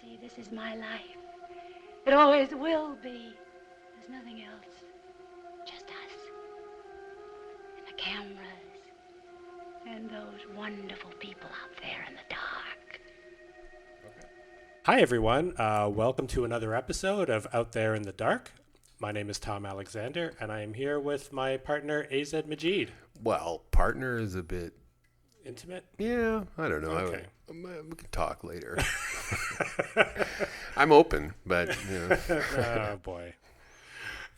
See, this is my life. It always will be. There's nothing else. Just us. And the cameras. And those wonderful people out there in the dark. Hi, everyone. Welcome to another episode of Out There in the Dark. My name is Tom Alexander, and I am here with my partner, Azed Majid. Well, partner is a bit... Intimate? Yeah, I don't know. Okay. We can talk later. I'm open, but, you know. Oh, boy.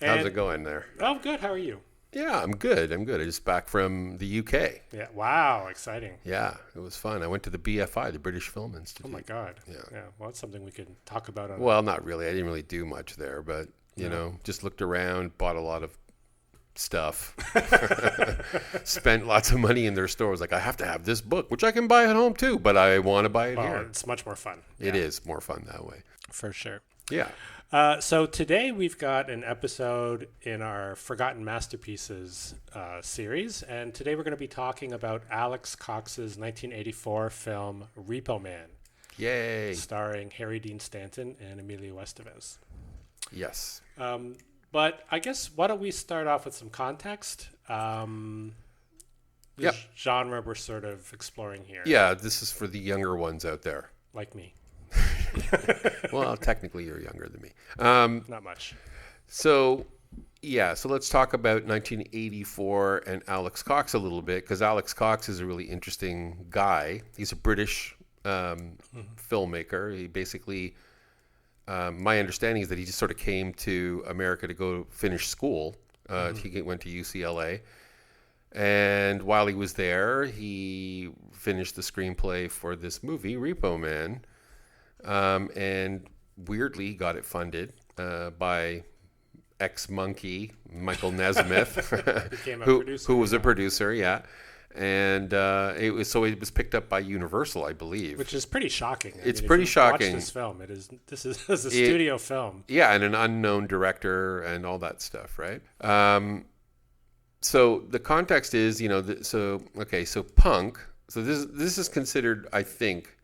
How's it going there? Oh, good. How are you? Yeah, I'm good. I just back from the UK. Yeah. Wow. Exciting. Yeah, it was fun. I went to the BFI, the British Film Institute. Oh, my God. Yeah. Well, it's something we can talk about. Well, not really. I didn't really do much there, but, you know, just looked around, bought a lot of stuff, spent lots of money in their stores. Like, I have to have this book, which I can buy at home too, but I want to buy it here. It's much more fun. It is more fun that way. For sure. Yeah. So today we've got an episode in our Forgotten Masterpieces series, and today we're going to be talking about Alex Cox's 1984 film Repo Man. Yay. Starring Harry Dean Stanton and Emilio Estevez. Yes. But I guess why don't we start off with some context? The genre we're sort of exploring here. Yeah, this is for the younger ones out there. Like me. Well, technically you're younger than me. Not much. So let's talk about 1984 and Alex Cox a little bit, because Alex Cox is a really interesting guy. He's a British filmmaker. He basically... my understanding is that he just sort of came to America to go finish school. He went to UCLA. And while he was there, he finished the screenplay for this movie, Repo Man. And weirdly got it funded by ex-Monkey, Michael Nesmith, who was a producer, yeah. And it was picked up by Universal, I believe, which is pretty shocking. It's pretty shocking. Watch this film. This is a studio film. Yeah, and an unknown director and all that stuff, right? So the context is, so punk. So this is considered, I think.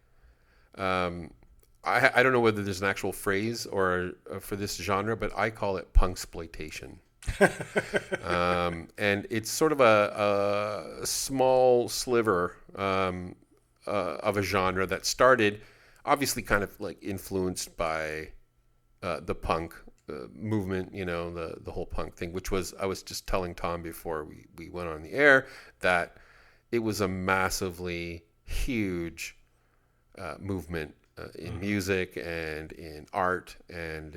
I don't know whether there's an actual phrase or for this genre, but I call it punksploitation. And it's sort of a small sliver of a genre that started obviously kind of like influenced by the punk movement, the whole punk thing, which was, I was just telling Tom before we went on the air that it was a massively huge movement in music and in art and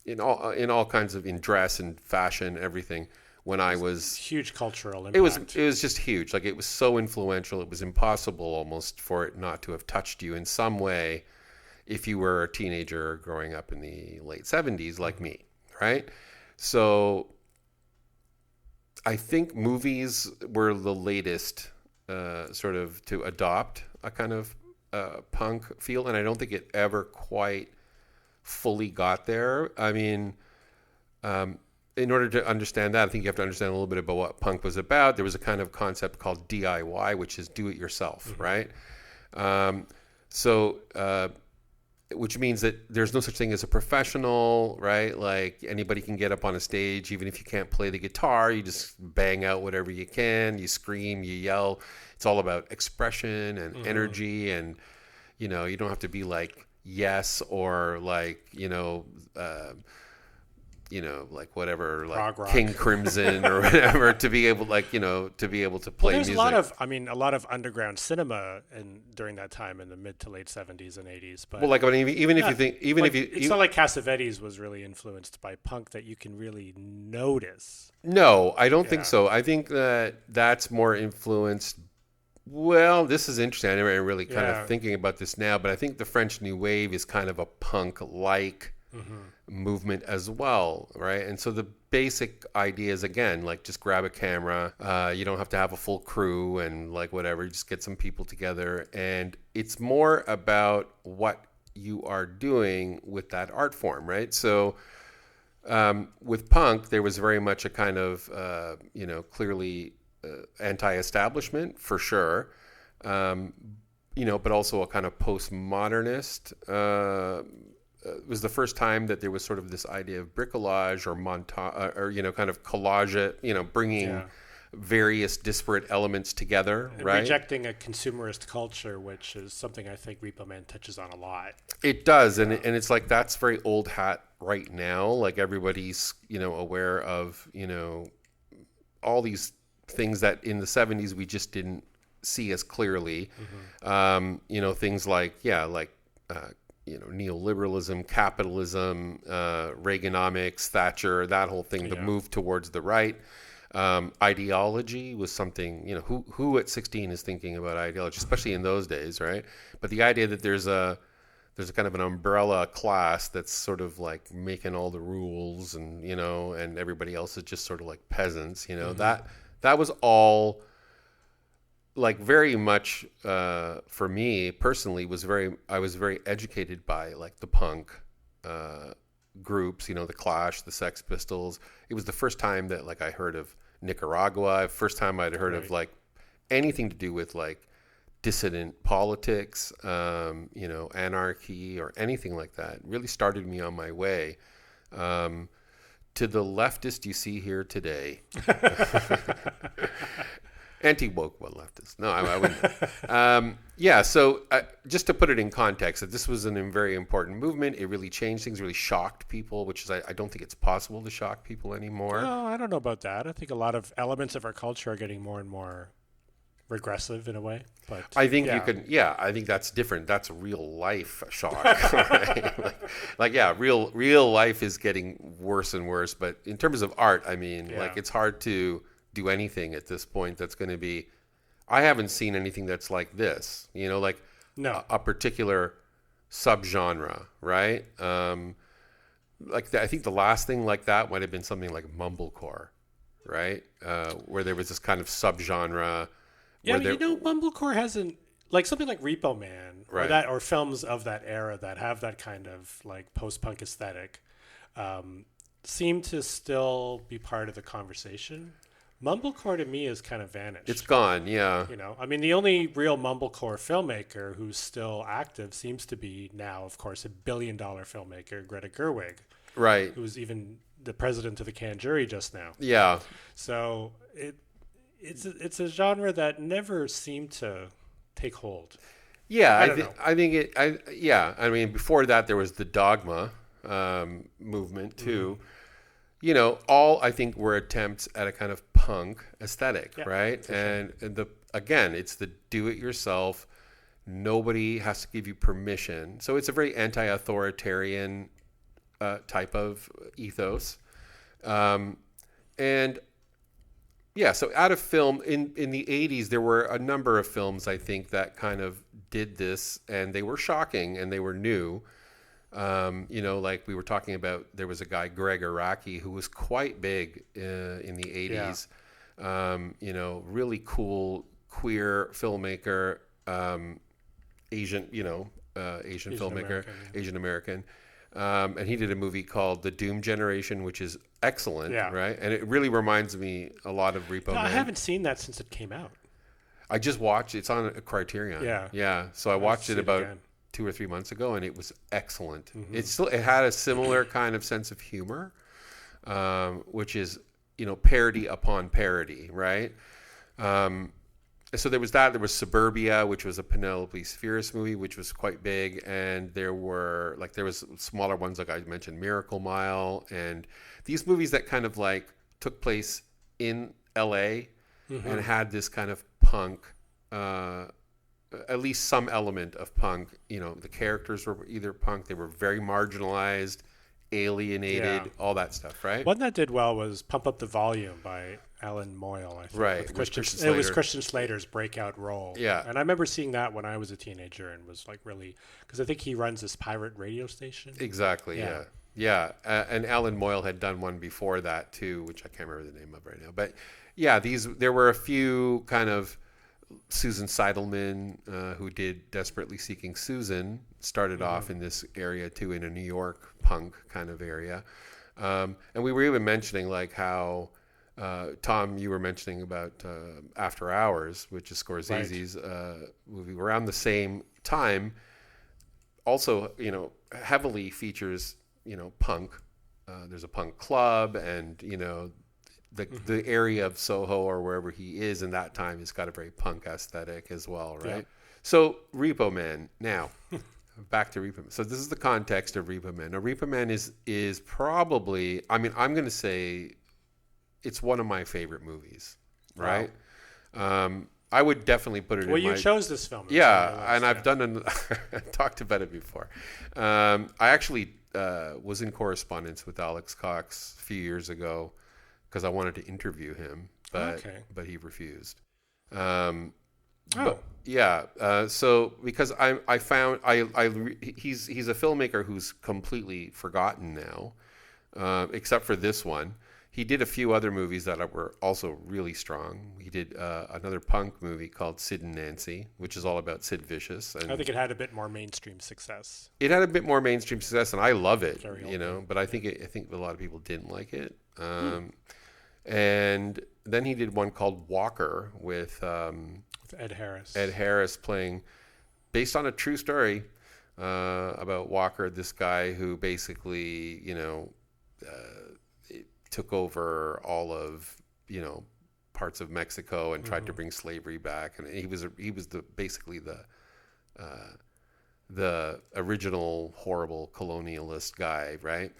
in all kinds of, in dress and fashion, everything. When I was huge cultural impact. It was just huge. Like, it was so influential. It was impossible almost for it not to have touched you in some way if you were a teenager growing up in the late 70s like me, right? So I think movies were the latest sort of to adopt a kind of punk feel, and I don't think it ever quite fully got there. I mean, in order to understand that, I think you have to understand a little bit about what punk was about. There was a kind of concept called DIY, which is do it yourself, right? Which means that there's no such thing as a professional, right? Like, anybody can get up on a stage, even if you can't play the guitar, you just bang out whatever you can, you scream, you yell. It's all about expression and energy, and, you don't have to be like Yes or like, like whatever, like King Crimson or whatever, to be able, like, to be able to play there's music. a lot of underground cinema during that time in the mid to late 70s and 80s. But well, like, I mean, even if you think, it's not like Cassavetes was really influenced by punk that you can really notice. No, I don't think so. I think that's more influenced. Well, this is interesting. I'm really kind of thinking about this now, but I think the French New Wave is kind of a punk-like movement as well, right? And so the basic idea is, again, like, just grab a camera. You don't have to have a full crew and like whatever. You just get some people together, and it's more about what you are doing with that art form, right? So with punk, there was very much a kind of, clearly anti-establishment for sure. but also a kind of postmodernist. It was the first time that there was sort of this idea of bricolage or montage, or kind of collage it, bringing various disparate elements together, and right? Rejecting a consumerist culture, which is something I think Repo Man touches on a lot. It does, and it's like that's very old hat right now. Like everybody's aware of all these things that in the 70s we just didn't see as clearly. Things like neoliberalism, capitalism, Reaganomics, Thatcher, that whole thing, the move towards the right. Ideology was something, who at 16 is thinking about ideology, especially in those days, right? But the idea that there's a kind of an umbrella class that's sort of like making all the rules, and and everybody else is just sort of like peasants, that was all like very much for me personally I was very educated by like the punk groups, the Clash, the Sex Pistols. It was the first time that like I heard of Nicaragua, first time I'd heard of like anything to do with like dissident politics, anarchy or anything like that. It really started me on my way to the leftist you see here today. Anti-woke leftist. No, I wouldn't. So just to put it in context, that this was a very important movement. It really changed things, really shocked people, which is I don't think it's possible to shock people anymore. No, I don't know about that. I think a lot of elements of our culture are getting more and more regressive in a way. But I think you can. Yeah, I think that's different. That's real life shock. Right? Real life is getting worse and worse. But in terms of art, I mean, it's hard to do anything at this point that's going to be. I haven't seen anything that's like this. A particular subgenre, right? I think the last thing like that might have been something like mumblecore, right? Where there was this kind of subgenre. Yeah, mumblecore hasn't, like something like Repo Man, right, or films of that era that have that kind of like post-punk aesthetic, seem to still be part of the conversation. Mumblecore to me has kind of vanished. It's gone, yeah. The only real mumblecore filmmaker who's still active seems to be now, of course, $1 billion filmmaker, Gregg, right? Who's even the president of the Cannes jury just now. Yeah. So it's a genre that never seemed to take hold. Yeah, I think before that there was the Dogma movement too. All I think were attempts at a kind of punk aesthetic, right? And again, it's the do-it-yourself. Nobody has to give you permission. So it's a very anti-authoritarian type of ethos. So out of film, in the 80s, there were a number of films, I think, that kind of did this, and they were shocking and they were new. Like we were talking about, there was a guy, Gregg Araki, who was quite big in the 80s. Really cool queer filmmaker, Asian filmmaker, Asian American. And he did a movie called The Doom Generation, which is excellent, right? And it really reminds me a lot of Repo Man. I haven't seen that since it came out. I just watched it. It's on a Criterion. Yeah. So I watched it about 2 or 3 months ago, and it was excellent. Mm-hmm. It had a similar kind of sense of humor, which is, parody upon parody, right? So there was that. There was Suburbia, which was a Penelope Spheris movie, which was quite big, and there was smaller ones, like I mentioned, Miracle Mile, and these movies that kind of like took place in LA and had this kind of punk, at least some element of punk. The characters were either punk, they were very marginalized, alienated, all that stuff, right? One that did well was Pump Up the Volume by Allan Moyle, I think. Right. It was Christian Slater's breakout role. Yeah. And I remember seeing that when I was a teenager and was like really, because I think he runs this pirate radio station. Exactly, yeah. And Allan Moyle had done one before that too, which I can't remember the name of right now. But yeah, there were a few kind of, Susan Seidelman, who did Desperately Seeking Susan, started off in this area too, in a New York punk kind of area. And we were even mentioning like how Tom, you were mentioning about After Hours, which is Scorsese's movie around the same time. Also, heavily features, punk. There's a punk club, and the area of Soho or wherever he is in that time has got a very punk aesthetic as well, right? Yeah. So Repo Man. Now, back to Repo Man. So this is the context of Repo Man. Now, Repo Man is probably, I'm going to say it's one of my favorite movies, right? Wow. I would definitely put it in you chose this film. Yeah, and I've done talked about it before. I actually was in correspondence with Alex Cox a few years ago because I wanted to interview him, but he refused. So because I found he's a filmmaker who's completely forgotten now, except for this one. He did a few other movies that were also really strong. He did another punk movie called Sid and Nancy, which is all about Sid Vicious. And I think it had a bit more mainstream success. It had a bit more mainstream success, and I love it. But I think a lot of people didn't like it. And then he did one called Walker with Ed Harris. Ed Harris playing, based on a true story about Walker, this guy who basically, took over all of parts of Mexico and tried to bring slavery back, and he was basically the original horrible colonialist guy, right?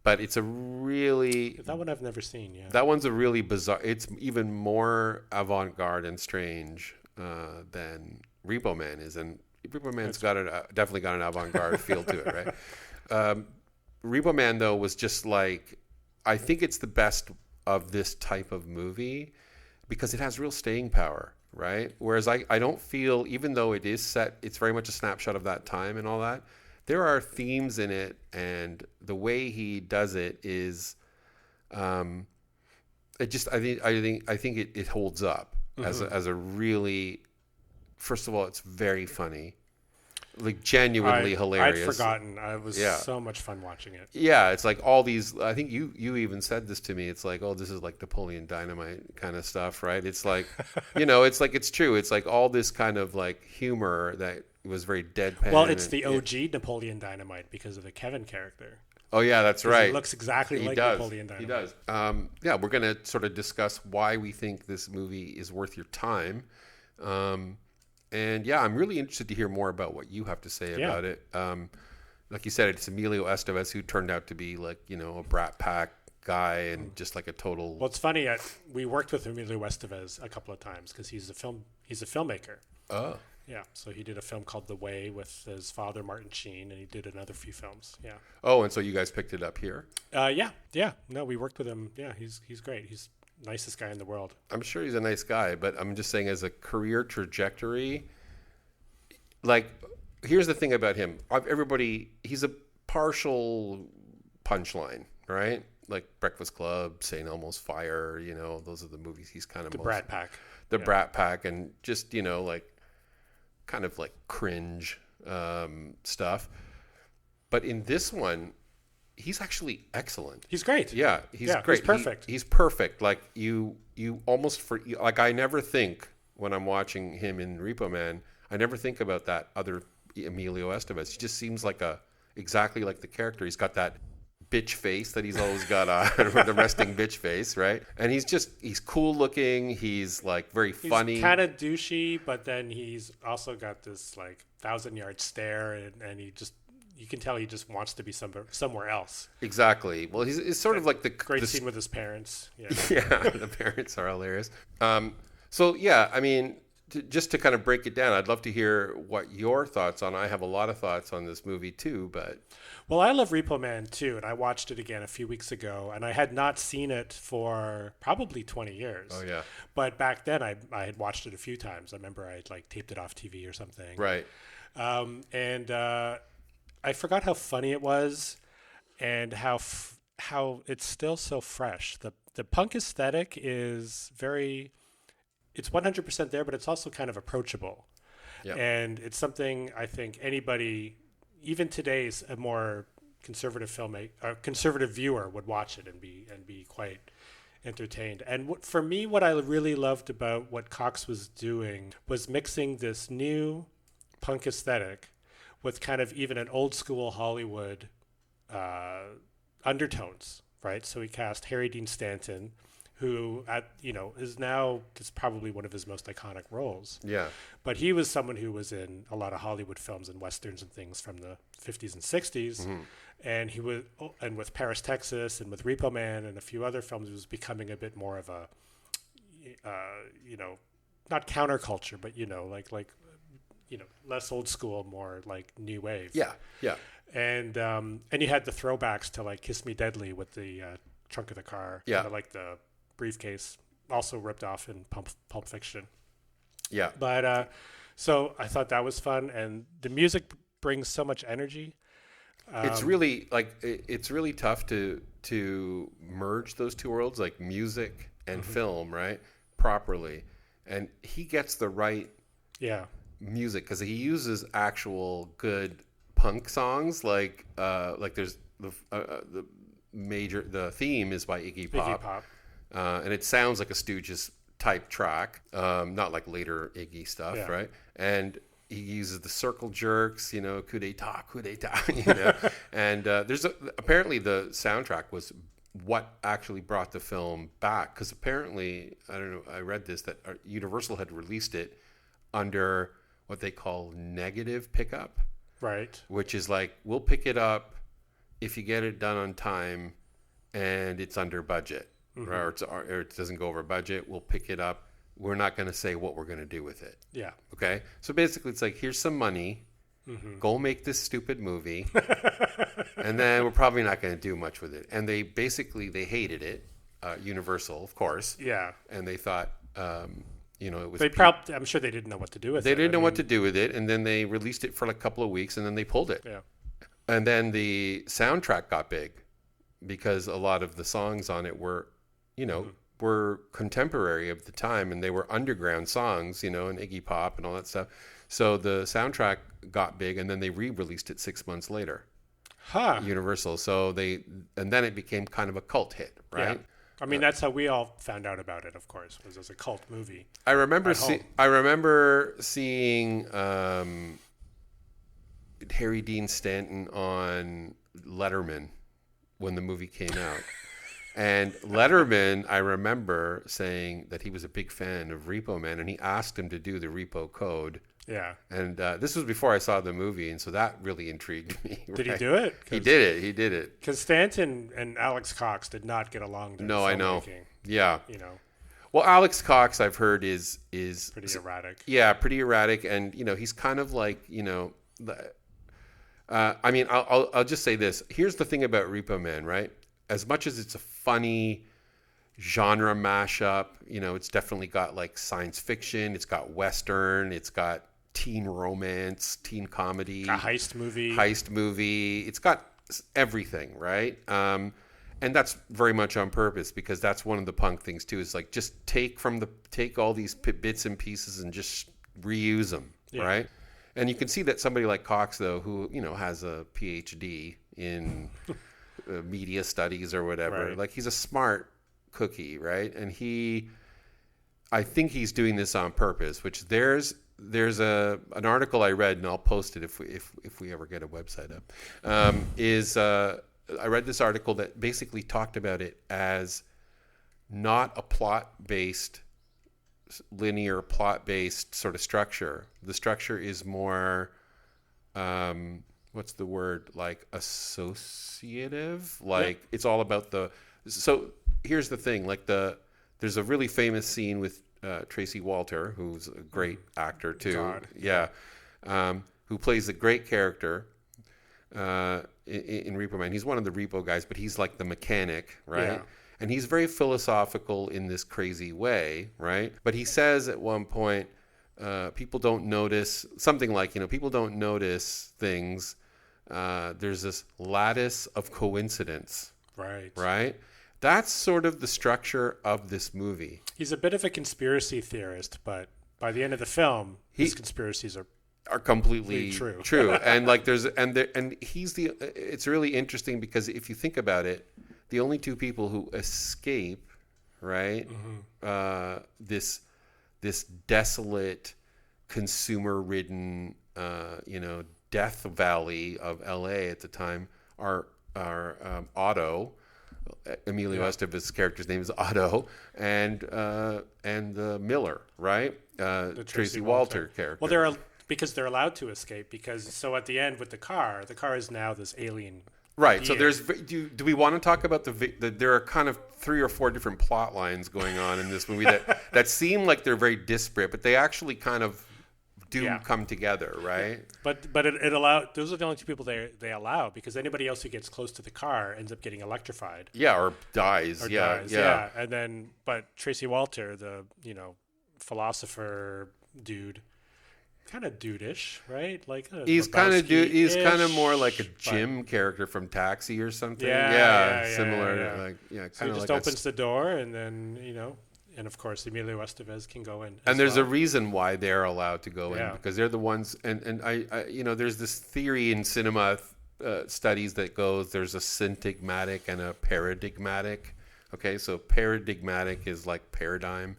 But it's a really that one I've never seen. Yeah, that one's a really bizarre. It's even more avant-garde and strange than Repo Man is, and Repo Man's definitely got an avant-garde feel to it, right? Repo Man though was just like, I think it's the best of this type of movie because it has real staying power, right? Whereas I don't feel, even though it is set, it's very much a snapshot of that time and all that, there are themes in it, and the way he does it is, I think it holds up as a really, first of all, it's very funny. Like genuinely hilarious. I'd forgotten. I was so much fun watching it. Yeah, it's like all these. I think you even said this to me. It's like, oh, this is like Napoleon Dynamite kind of stuff, right? It's like, it's like it's true. It's like all this kind of like humor that was very deadpan. Well, it's the OG Napoleon Dynamite because of the Kevin character. Oh yeah, that's right. He looks exactly like Napoleon Dynamite. He does. We're gonna sort of discuss why we think this movie is worth your time. And I'm really interested to hear more about what you have to say about it. Like you said, it's Emilio Estevez, who turned out to be like, a Brat Pack guy and just like a total. Well, it's funny. We worked with Emilio Estevez a couple of times because he's a filmmaker. Oh. Yeah. So he did a film called The Way with his father, Martin Sheen, and he did another few films. Yeah. Oh, and so you guys picked it up here? Yeah. No, we worked with him. Yeah, he's great. He's nicest guy in the world. I'm sure he's a nice guy, but I'm just saying as a career trajectory, like, here's the thing about him. He's a partial punchline, right? Like Breakfast Club, St. Elmo's Fire, those are the movies he's kind of the Brat Pack. The Brat Pack, and just, like kind of like cringe stuff. But in this one, he's actually excellent. He's great. Yeah, he's great. He's perfect. He's perfect. Like you almost like I never think when I'm watching him in Repo Man, I never think about that other Emilio Estevez. He just seems like exactly like the character. He's got that bitch face that he's always got on, the resting bitch face, right? And he's cool looking. He's like very funny. He's kind of douchey, but then he's also got this like 1,000-yard stare, and you can tell he just wants to be somewhere else. Exactly. Well, he's sort of like the great scene with his parents. Yeah, the parents are hilarious. I mean, just to kind of break it down, I'd love to hear what your thoughts on. I have a lot of thoughts on this movie too, but. Well, I love Repo Man too, and I watched it again a few weeks ago, and I had not seen it for probably 20 years. Oh yeah. But back then, I had watched it a few times. I remember I like taped it off TV or something. Right. I forgot how funny it was, and how it's still so fresh. The punk aesthetic is it's 100% there, but it's also kind of approachable. Yeah. And it's something I think anybody, even today's a more conservative conservative viewer would watch it and be quite entertained. And for me, what I really loved about what Cox was doing was mixing this new punk aesthetic with kind of even an old school Hollywood undertones, right? So he cast Harry Dean Stanton, who is probably one of his most iconic roles. Yeah. But he was someone who was in a lot of Hollywood films and westerns and things from the 50s and 60s. Mm-hmm. And and with Paris, Texas, and with Repo Man and a few other films, he was becoming a bit more of a, not counterculture, but less old school, more like new wave. Yeah. Yeah. And you had the throwbacks to like Kiss Me Deadly with the trunk of the car. Yeah. And like the briefcase, also ripped off in Pulp Fiction. Yeah. But so I thought that was fun, and the music brings so much energy. It's really tough to merge those two worlds, like music and film, right, properly. And he gets the right music because he uses actual good punk songs, like there's the theme is by Iggy Pop. And it sounds like a Stooges type track, not like later Iggy stuff, right? And he uses the circle jerks, coup d'etat, and apparently the soundtrack was what actually brought the film back, because apparently, I don't know, I read this, that Universal had released it under what they call negative pickup, right? Which is like, we'll pick it up if you get it done on time and it's under budget. Or it doesn't go over budget, we'll pick it up. We're not going to say what we're going to do with it. Yeah. Okay? So basically, it's like, here's some money. Go make this stupid movie. And then we're probably not going to do much with it. And they hated it. Universal, of course. Yeah. And they thought, it was... I'm sure they didn't know what to do with it. They didn't know what to do with it. And then they released it for like a couple of weeks, and then they pulled it. Yeah. And then the soundtrack got big because a lot of the songs on it were... were contemporary of the time, and they were underground songs, and Iggy Pop and all that stuff. So the soundtrack got big, and then they re-released it 6 months later. Universal. So and then it became kind of a cult hit, right? Yeah. I mean, that's how we all found out about it, of course, was as a cult movie. I remember seeing Harry Dean Stanton on Letterman when the movie came out. And Letterman, I remember saying that he was a big fan of Repo Man, and he asked him to do the Repo Code. Yeah. And this was before I saw the movie, and so that really intrigued me. Did he do it? He did it. Because Stanton and Alex Cox did not get along. No, I know. Yeah. Well, Alex Cox, I've heard, is pretty erratic. Yeah, pretty erratic, and he's kind of like I mean, I'll just say this. Here's the thing about Repo Man, right? As much as it's a funny genre mashup, it's definitely got like science fiction, it's got Western, it's got teen romance, teen comedy, a heist movie. It's got everything, right? And that's very much on purpose, because that's one of the punk things too. Is like, just take all these bits and pieces and just reuse them, right? And you can see that somebody like Cox, though, who has a PhD in media studies or whatever, right. Like, he's a smart cookie, right? And I think he's doing this on purpose. Which there's an article I read, and I'll post it if we ever get a website up. I read this article that basically talked about it as not a linear plot-based sort of structure. The structure is more, what's the word? Like associative. Like, it's all about so here's the thing. Like, there's a really famous scene with Tracy Walter, who's a great actor too. God. Yeah. Who plays a great character in Repo Man. He's one of the Repo guys, but he's like the mechanic, right? Yeah. And he's very philosophical in this crazy way, right? But he says at one point, people don't notice, something like, people don't notice things. There's this lattice of coincidence. Right. Right? That's sort of the structure of this movie. He's a bit of a conspiracy theorist, but by the end of the film, his conspiracies are completely true. And like it's really interesting, because if you think about it, the only two people who escape, right? This desolate, consumer-ridden, death valley of L.A. at the time. Our Otto, Emilio Estevez's character's name is Otto, and Miller, right? The Tracy Walter character. Well, because they're allowed to escape. So at the end with the car is now this alien. Right. being. So do we want to talk about there are kind of 3 or 4 different plot lines going on in this movie that seem like they're very disparate, but they actually kind of do come together, right? But it allowed. Those are the only 2 people they allow, because anybody else who gets close to the car ends up getting electrified. Yeah, or dies. Yeah. And then, but Tracy Walter, the philosopher dude, kind of dude-ish, right? Like he's kind of Lebowski-ish, he's kind of more like a Jim character from Taxi or something. Similar. Like so he just opens the door, and then and of course Emilio Estevez can go in. And there's a reason why they're allowed to go in, because they're the ones. And I there's this theory in cinema studies that goes there's a syntagmatic and a paradigmatic. Okay, so paradigmatic is like paradigm,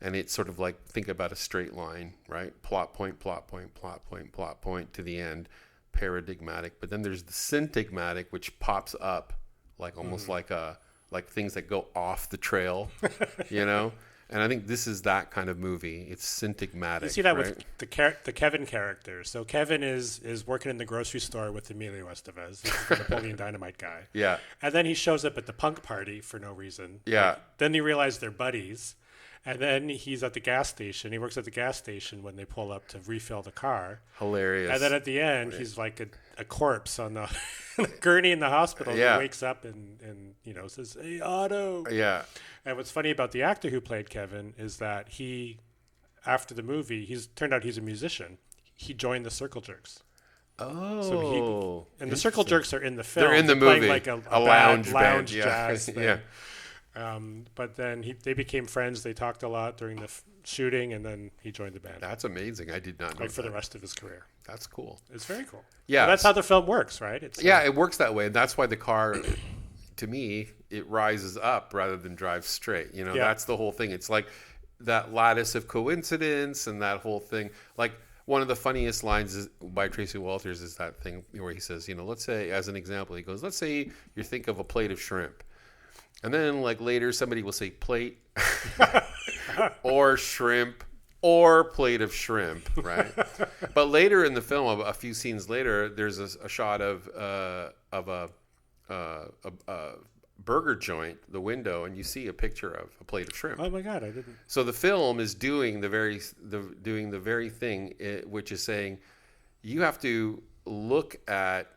and it's sort of like, think about a straight line, right? Plot point, plot point, plot point, plot point to the end. Paradigmatic. But then there's the syntagmatic, which pops up like almost like things that go off the trail, And I think this is that kind of movie. It's syntagmatic. You see that with the Kevin character. So Kevin is working in the grocery store with Emilio Estevez, the Napoleon Dynamite guy. Yeah. And then he shows up at the punk party for no reason. Yeah. Then you realize they're buddies. And then he's at the gas station. He works at the gas station when they pull up to refill the car. Hilarious. And then at the end, he's like a corpse on the gurney in the hospital. Yeah. He wakes up and says, "Hey, Otto." Yeah. And what's funny about the actor who played Kevin is that after the movie, turned out he's a musician. He joined the Circle Jerks. Oh. So and the Circle Jerks are in the film. They're in the movie. Like a lounge jazz thing. Yeah. But then they became friends. They talked a lot during the shooting, and then he joined the band. That's amazing. I did not know for the rest of his career. That's cool. It's very cool. Yeah. But that's how the film works, right? It works that way. And that's why the car, to me, it rises up rather than drives straight. That's the whole thing. It's like that lattice of coincidence and that whole thing. Like, one of the funniest lines by Tracy Walters is that thing where he says, let's say, as an example, he goes, let's say you think of a plate of shrimp. And then, like, later somebody will say plate or shrimp or plate of shrimp, right? But later in the film, a few scenes later, there's a shot of a burger joint, the window, and you see a picture of a plate of shrimp. Oh my God, I didn't. So the film is doing the very thing, which is saying you have to look at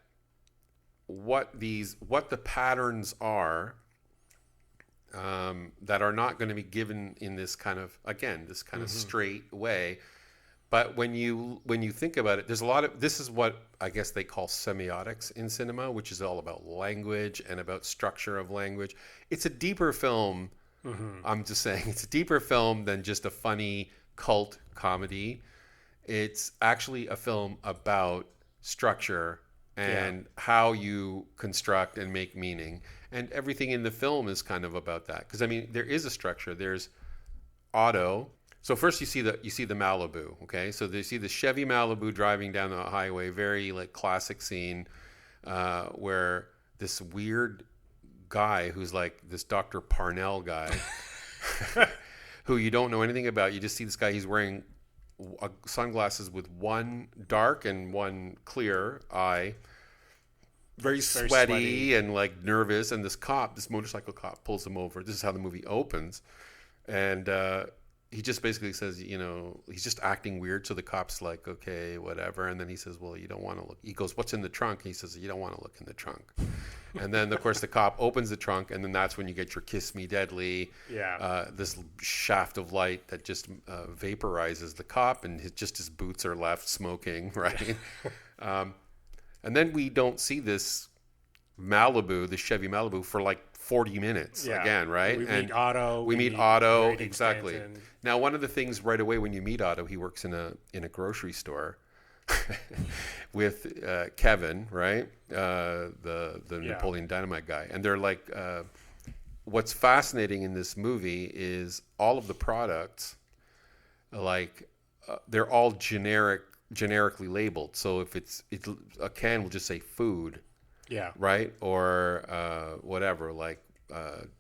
what the patterns are. That are not going to be given in this kind of straight way. But when you think about it, there's a lot of, this is what I guess they call semiotics in cinema, which is all about language and about structure of language. It's a deeper film. I'm just saying, it's a deeper film than just a funny cult comedy. It's actually a film about structure and how you construct and make meaning. And everything in the film is kind of about that. Because, I mean, there is a structure. There's Otto. So first you see the Malibu, okay? So you see the Chevy Malibu driving down the highway, very, like, classic scene where this weird guy who's like this Dr. Parnell guy who you don't know anything about. You just see this guy. He's wearing sunglasses with one dark and one clear eye. Very sweaty and like nervous, and this motorcycle cop pulls him over. This is how the movie opens, and he just basically says, he's just acting weird. So the cop's like, okay, whatever, and then he says, well, you don't want to look. He goes, what's in the trunk? He says, you don't want to look in the trunk. And then of course the cop opens the trunk, and then that's when you get your "Kiss Me Deadly," this shaft of light that just vaporizes the cop, and his boots are left smoking, right? And then we don't see this Malibu, the Chevy Malibu, for like 40 minutes again, right? We meet Otto. We meet Otto, exactly. Stanton. Now, one of the things right away when you meet Otto, he works in a grocery store with Kevin, right? The Napoleon Dynamite guy. And they're like, what's fascinating in this movie is all of the products, like they're all generically labeled. So if it's a can will just say food, Yeah. right, or whatever, like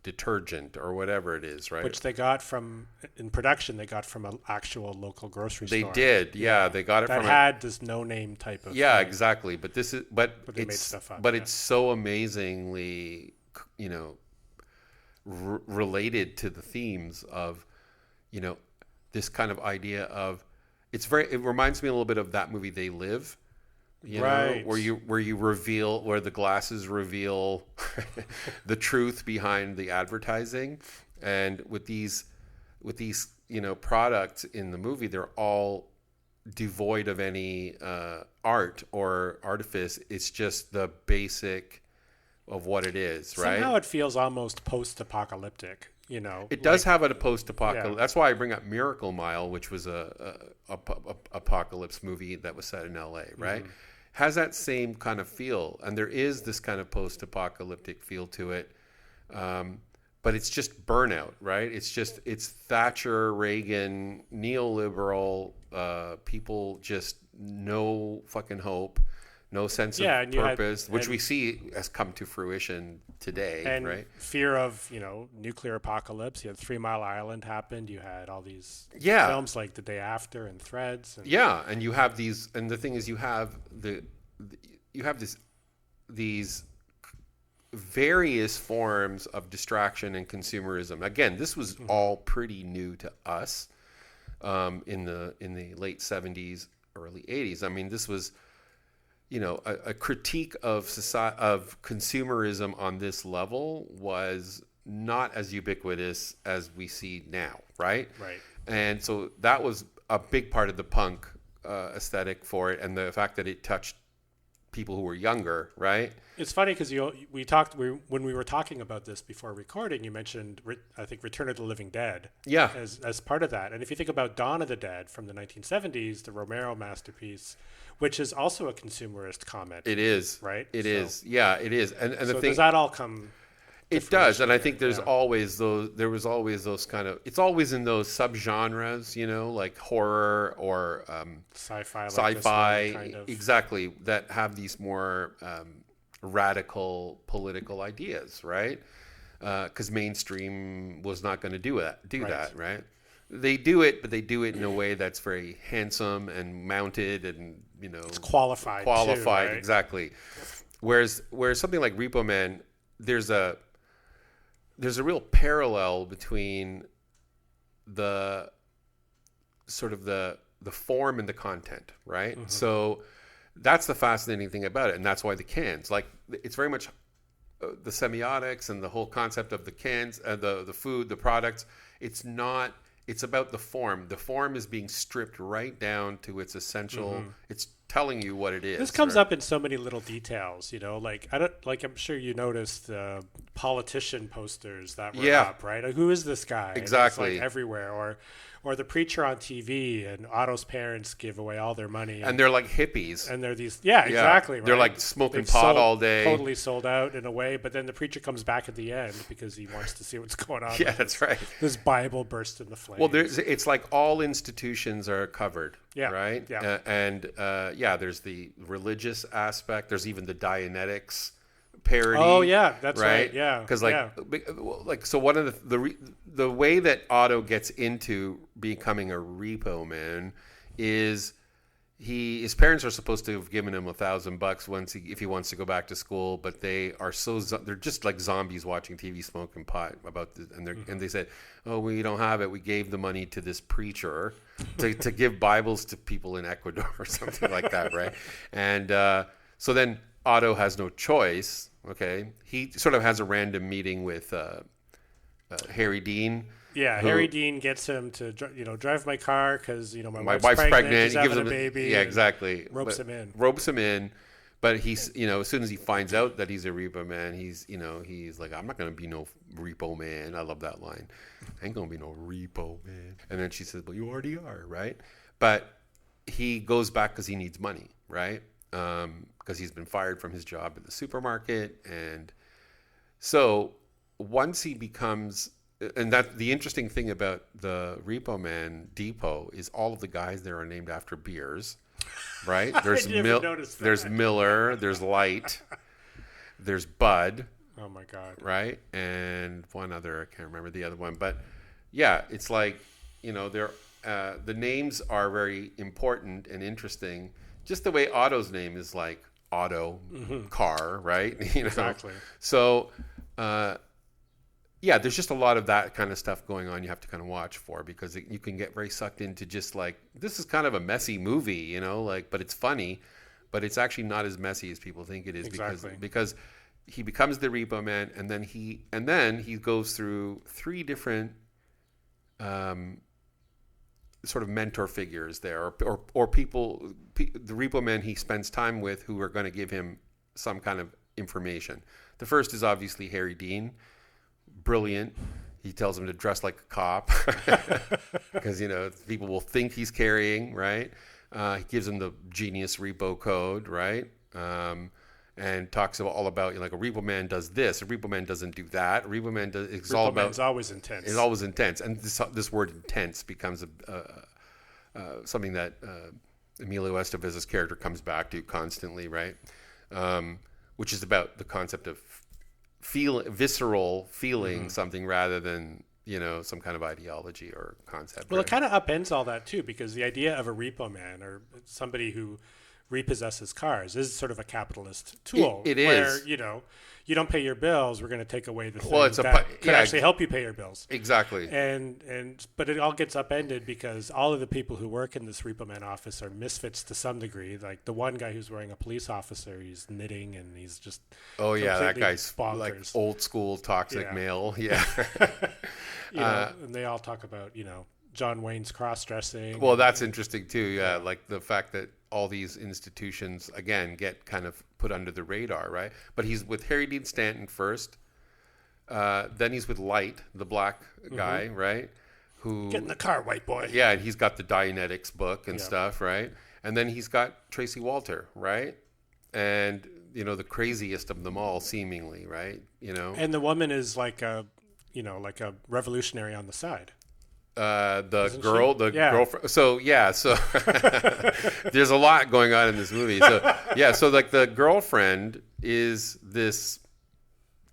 detergent or whatever it is, right? Which they got from, in production, they got from an actual local grocery They store. did, yeah. They got it that from had this no-name type of yeah, thing. exactly. But this is But they made stuff up, but yeah. it's so amazingly, related to the themes of, this kind of idea of it reminds me a little bit of that movie They Live. Right. Where you reveal, where the glasses reveal the truth behind the advertising, and with these products in the movie, they're all devoid of any art or artifice. It's just the basic of what it is, right? Somehow it feels almost post-apocalyptic. It does have a post-apocalypse. Yeah. That's why I bring up Miracle Mile, which was a apocalypse movie that was set in LA, right? Mm-hmm. Has that same kind of feel, and there is this kind of post-apocalyptic feel to it, but it's just burnout, right? It's Thatcher, Reagan, neoliberal, people just no fucking hope, no sense of purpose, which we see has come to fruition today, and right? fear of nuclear apocalypse. You had 3 Mile Island happened. You had all these Yeah. films like The Day After and Threads. And Yeah, and you have these, and the thing is, you have these various forms of distraction and consumerism. Again, this was all pretty new to us in the late 70s, early 80s. I mean, this was a critique of consumerism on this level was not as ubiquitous as we see now, right? Right. And so that was a big part of the punk aesthetic for it, and the fact that it touched people who were younger, right? It's funny because when we were talking about this before recording, you mentioned I think Return of the Living Dead, Yeah. as part of that. And if you think about Dawn of the Dead from the 1970s, the Romero masterpiece, which is also a consumerist comment. It is. Right? It is. Yeah, it is. And the So thing, does that all come? it does, and I think there, there's yeah. always those. There was always those kind of. It's always in those subgenres, like horror or Sci-fi, like sci-fi, this one, kind of. exactly, that have these more radical political ideas, right? Because mainstream was not going to do that, right? They do it, but they do it in a way that's very handsome and mounted, and It's qualified too, right? exactly. Whereas something like Repo Man, there's a real parallel between the sort of the form and the content, right? Mm-hmm. So that's the fascinating thing about it, and that's why the cans, like, it's very much the semiotics and the whole concept of the cans, the food, the products. It's not. It's about the form. The form is being stripped right down to its essential. Mm-hmm. It's telling you what it is. This comes up in so many little details, I'm sure you noticed the politician posters that were up, right? Like, who is this guy? Exactly. And it's like everywhere, or the preacher on TV, and Otto's parents give away all their money, and they're like hippies, and they're these, exactly. Right? They're like smoking pot all day, totally sold out in a way. But then the preacher comes back at the end because he wants to see what's going on. Yeah, that's right. This Bible burst into flames. Well, it's like all institutions are covered. Yeah. Right. Yeah. There's the religious aspect. There's even the Dianetics parody. Oh yeah, that's right. Yeah. Because so one of the way that Otto gets into becoming a repo man is his parents are supposed to have given him $1,000 if he wants to go back to school, but they're just like zombies watching TV, smoking pot and they said, oh, we don't have it. We gave the money to this preacher to give Bibles to people in Ecuador or something like that, right? And so then Otto has no choice. Okay, he sort of has a random meeting with Harry Dean. Yeah, Harry Dean gets him to drive my car because my wife's pregnant. He's he gives having him a baby. Yeah, exactly. Ropes him in. But he's as soon as he finds out that he's a repo man, he's like, I'm not gonna be no repo man. I love that line. I ain't gonna be no repo man. And then she says, well, you already are, right? But he goes back because he needs money, right? Because he's been fired from his job at the supermarket, and so once he becomes, and that the interesting thing about the Repo Man depot is all of the guys there are named after beers, right? There's there's Miller, there's Light, there's Bud. Oh my God! Right, and one other, I can't remember the other one, but yeah, it's like, you know, they're the names are very important and interesting. Just the way Otto's name is like Otto, car, right? You know? Exactly. So, yeah, there's just a lot of that kind of stuff going on you have to kind of watch for, because you can get very sucked into just like, this is kind of a messy movie, you know, like, but it's funny, but it's actually not as messy as people think it is. Exactly. Because he becomes the Repo Man, and then he goes through 3 different sort of mentor figures there, or people, the Repo Man he spends time with who are going to give him some kind of information. The first is obviously Harry Dean, brilliant. He tells him to dress like a cop because, you know, people will think he's carrying, right? He gives him the genius repo code, right? And talks all about, like, a Repo Man does this, a Repo Man doesn't do that. A Repo Man does. It's all about. Man's always intense. It's always intense, and this word intense becomes something that Emilio Estevez's character comes back to constantly, right? Which is about the concept of visceral feeling something rather than, you know, some kind of ideology or concept. Well, right? it kind of upends all that too, because the idea of a Repo Man or somebody who repossesses cars is sort of a capitalist tool. It where, is. you know, you don't pay your bills, we're going to take away the things Well, that could actually help you pay your bills. Exactly. But it all gets upended because all of the people who work in this Repo Man office are misfits to some degree. Like the one guy who's wearing a police officer, he's knitting and he's just that guy's bonkers. like old school toxic male. Yeah. You know, and they all talk about, you know, John Wayne's cross-dressing. Well, that's interesting too. Yeah, like the fact that all these institutions again get kind of put under the radar, right? But he's with Harry Dean Stanton first. Then he's with Light, the black guy, right? Who get in the car, white boy. Yeah, and he's got the Dianetics book and stuff, right? And then he's got Tracy Walter, right? And, you know, the craziest of them all, seemingly, right? You know, and the woman is like a, you know, like a revolutionary on the side. Girlfriend. So there's a lot going on in this movie. So like the girlfriend is this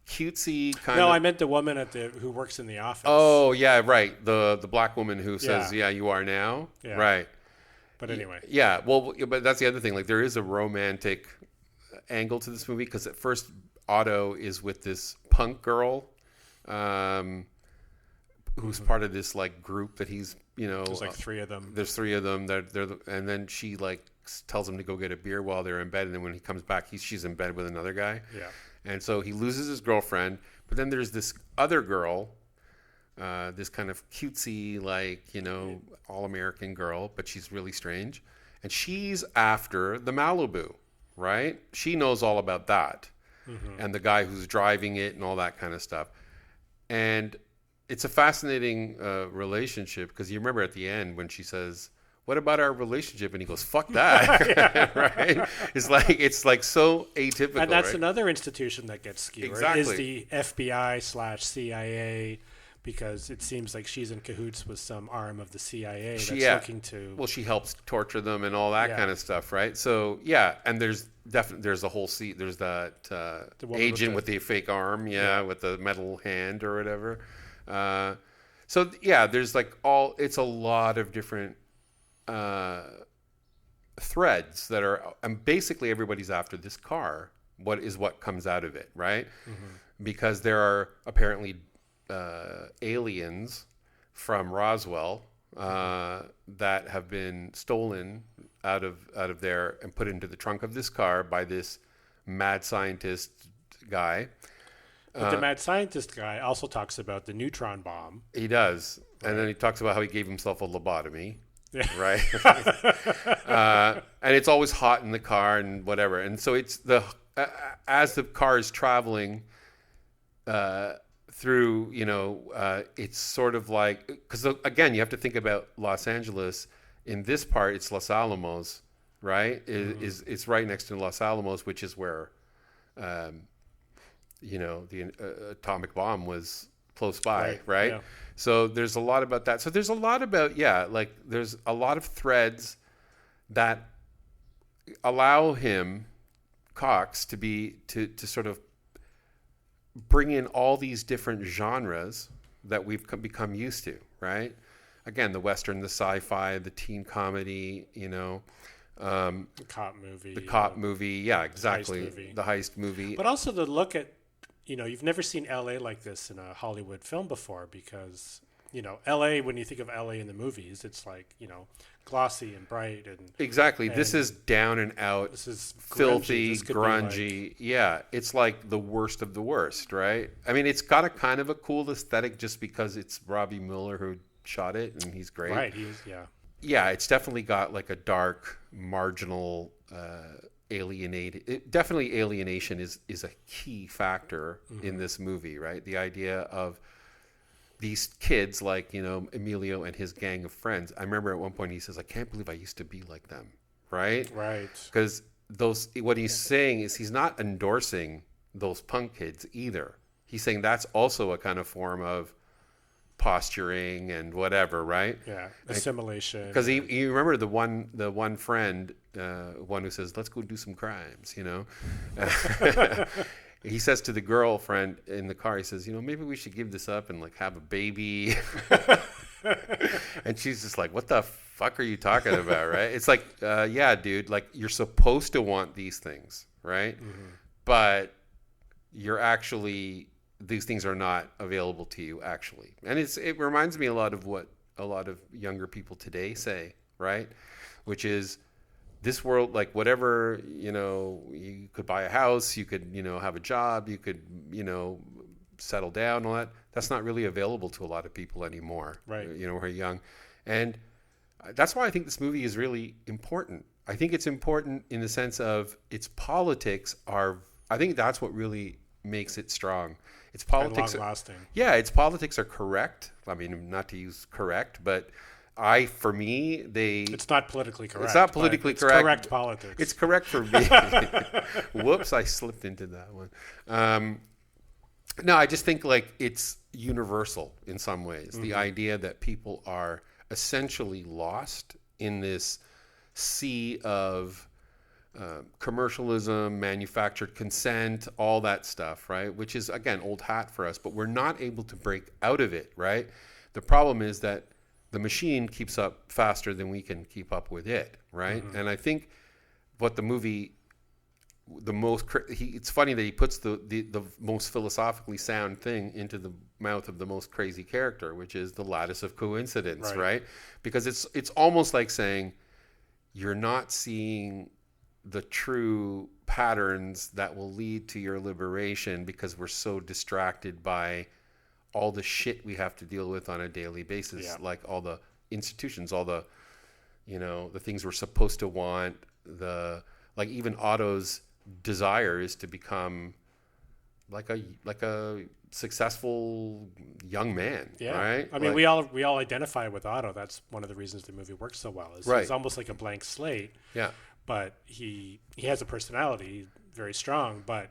cutesy kind of. No, I meant the woman who works in the office. Oh yeah, right. The black woman who says, "Yeah, you are now." Yeah. Right. But anyway. Yeah. Well, but that's the other thing. Like there is a romantic angle to this movie because at first Otto is with this punk girl. Who's part of this like group that he's, you know, there's like 3 of them. There's 3 of them. And then she like tells him to go get a beer while they're in bed, and then when he comes back, she's in bed with another guy. Yeah. And so he loses his girlfriend, but then there's this other girl, this kind of cutesy, like, you know, all-American girl, but she's really strange, and she's after the Malibu, right? She knows all about that, and the guy who's driving it and all that kind of stuff, and it's a fascinating relationship because you remember at the end when she says, "What about our relationship?" and he goes, "Fuck that," right? It's like so atypical. And that's right? another institution that gets skewered. Exactly. Is the FBI/CIA, because it seems like she's in cahoots with some arm of the CIA that's looking to. Well, she helps torture them and all that kind of stuff, right? So yeah, and there's a whole seat. There's that agent with the fake arm, with the metal hand or whatever. So yeah, there's like it's a lot of different threads that are, and basically everybody's after this car. What comes out of it, right? Because there are apparently aliens from Roswell that have been stolen out of there and put into the trunk of this car by this mad scientist guy. But the mad scientist guy also talks about the neutron bomb. He does. Right. And then he talks about how he gave himself a lobotomy. Yeah. Right. And it's always hot in the car and whatever. And so it's as the car is traveling through, you know, it's sort of like, because again, you have to think about Los Angeles. In this part, it's Los Alamos, right? It's right next to Los Alamos, which is where the atomic bomb was close by, right? Yeah. So there's a lot about that. So there's a lot about, there's a lot of threads that allow him, Cox, to sort of bring in all these different genres that we've become used to, right? Again, the Western, the sci-fi, the teen comedy, the cop movie. The cop movie, yeah, exactly. Heist movie. The heist movie. But also the look at, you've never seen LA like this in a Hollywood film before because, LA, when you think of LA in the movies, it's like, glossy and bright. Exactly. This is down and out. This is filthy, grungy. Yeah. It's like the worst of the worst, right? I mean, it's got a kind of a cool aesthetic just because it's Robbie Mueller who shot it and he's great. Right. He is, yeah. Yeah. It's definitely got like a dark, marginal, definitely alienation is a key factor in this movie, right? The idea of these kids like, Emilio and his gang of friends. I remember at one point he says, I can't believe I used to be like them, right? Right. Because what he's saying is he's not endorsing those punk kids either. He's saying that's also a kind of form of posturing and whatever, right? Yeah, assimilation. Because you remember the one friend, one who says, "Let's go do some crimes," He says to the girlfriend in the car, he says, maybe we should give this up and like have a baby. And she's just like, what the fuck are you talking about, right? It's like, yeah, dude, like you're supposed to want these things, right? Mm-hmm. But these things are not available to you actually. And it reminds me a lot of what a lot of younger people today say, right? Which is, this world, like whatever, you could buy a house, you could, have a job, you could, settle down, all that. That's not really available to a lot of people anymore. Right. Who are young. And that's why I think this movie is really important. I think it's important in the sense of its politics I think that's what really makes it strong. Its politics and long-lasting. Yeah, its politics are correct. I mean, not to use correct, but it's not politically correct. It's not politically correct. It's correct politics. It's correct for me. Whoops, I slipped into that one. No, I just think like it's universal in some ways. Mm-hmm. The idea that people are essentially lost in this sea of commercialism, manufactured consent, all that stuff, right? Which is, again, old hat for us, but we're not able to break out of it, right? The problem is that the machine keeps up faster than we can keep up with it, right? Mm-hmm. And I think what the movie, it's funny that he puts the most philosophically sound thing into the mouth of the most crazy character, which is the lattice of coincidence, right? Because it's almost like saying you're not seeing the true patterns that will lead to your liberation because we're so distracted by all the shit we have to deal with on a daily basis, like all the institutions, all the, the things we're supposed to want, like even Otto's desire is to become like a successful young man, right? I mean, we all identify with Otto. That's one of the reasons the movie works so well. It's almost like a blank slate. Yeah. But he has a personality, very strong, but,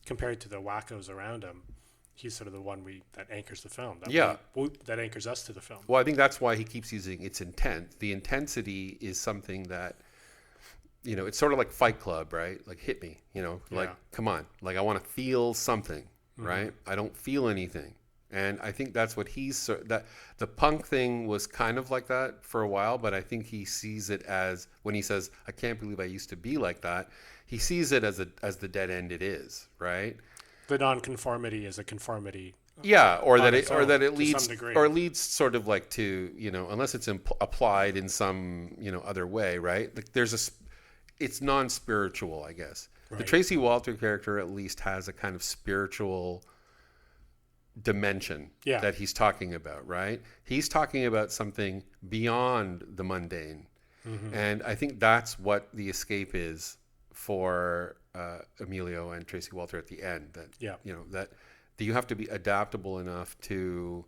compared to the wackos around him, he's sort of the one that anchors the film. That anchors us to the film. Well, I think that's why he keeps using its intent. The intensity is something that, it's sort of like Fight Club, right? Like, hit me, like, come on. Like, I want to feel something, right? I don't feel anything. And I think that's what that the punk thing was kind of like that for a while, but I think he sees it as, when he says, I can't believe I used to be like that, he sees it as the dead end it is, right? The non-conformity is a conformity. Yeah, or that it leads sort of like to, unless it's applied in some, other way, right? Like it's non-spiritual, I guess. Right. The Tracy Walter character at least has a kind of spiritual dimension that he's talking about, right? He's talking about something beyond the mundane. Mm-hmm. And I think that's what the escape is for Emilio and Tracy Walter at the end. That you have to be adaptable enough to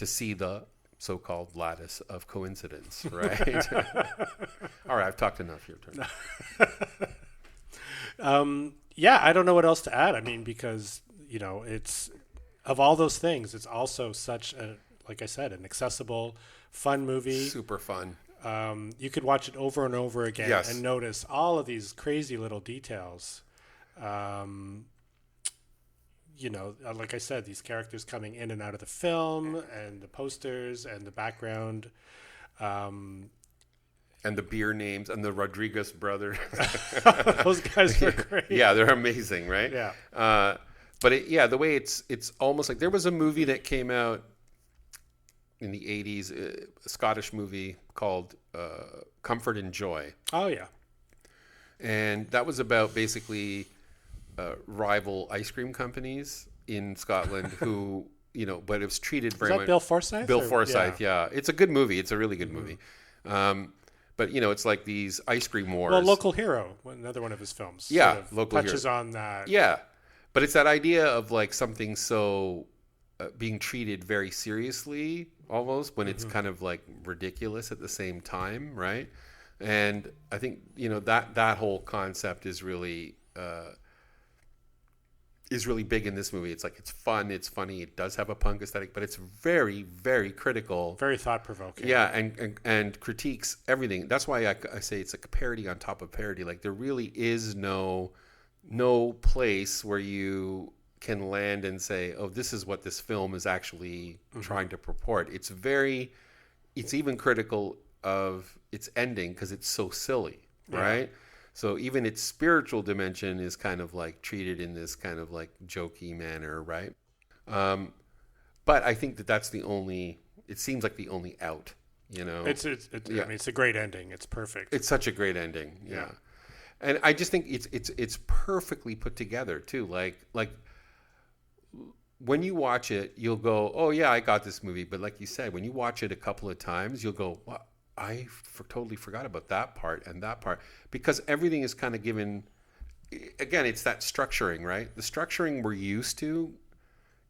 see the so-called lattice of coincidence, right? All right, I've talked enough. Your turn. yeah, I don't know what else to add. I mean, because, you know, it's, of all those things, it's also such a, like I said, an accessible, fun movie. Super fun. You could watch it over and over again Yes. and notice all of these crazy little details. You know, like I said, these characters coming in and out of the film, and the posters and the background. And the beer names and the Rodriguez brothers. Those guys were great. Yeah, they're amazing, right? Yeah. But the way it's almost like there was a movie that came out in the 80s, a Scottish movie called Comfort and Joy. Oh, yeah. And that was about basically rival ice cream companies in Scotland who, you know, but it was treated very Is that much. Bill Forsyth? Bill or- Forsyth, yeah. It's a good movie. It's a really good movie. But, you know, it's like these ice cream wars. Well, Local Hero, another one of his films. Yeah, sort of Local touches Hero. on that. Yeah. But it's that idea of like something so being treated very seriously almost when it's kind of like ridiculous at the same time, right? And I think, you know, that whole concept is really big in this movie. It's like, it's fun, it's funny, it does have a punk aesthetic, but it's very, very critical. Very thought-provoking. Yeah, and critiques everything. That's why I say it's like a parody on top of parody. Like, there really is no place where you can land and say, oh, this is what this film is actually trying to purport. It's even critical of its ending because it's so silly, right? So even its spiritual dimension is kind of like treated in this kind of like jokey manner, right? But I think that's it seems like the only out, you know? I mean, it's a great ending. It's perfect. It's such a great ending. Yeah. And I just think it's perfectly put together too. Like when you watch it, you'll go, oh yeah, I got this movie. But like you said, when you watch it a couple of times, you'll go, well, I totally forgot about that part and that part, because everything is kind of given. Again, it's that structuring, right? The structuring we're used to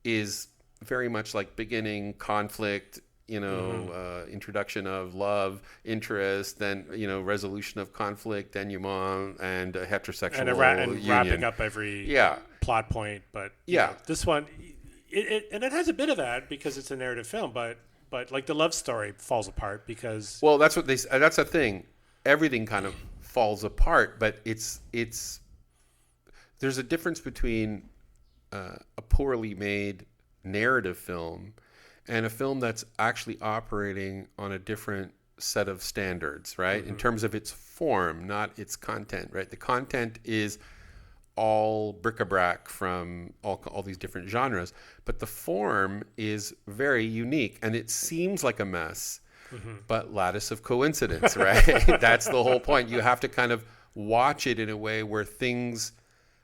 is very much like beginning, conflict, you know, introduction of love, interest, then, you know, resolution of conflict, denouement, and a heterosexual and union. wrapping up every plot point. But you know, this one, it has a bit of that because it's a narrative film, but like the love story falls apart because... Well, that's what that's the thing. Everything kind of falls apart, but there's a difference between a poorly made narrative film and a film that's actually operating on a different set of standards, right? In terms of its form, not its content, right? The content is all bric-a-brac from all these different genres, but the form is very unique, and it seems like a mess, but lattice of coincidence, right? That's the whole point. You have to kind of watch it in a way where the things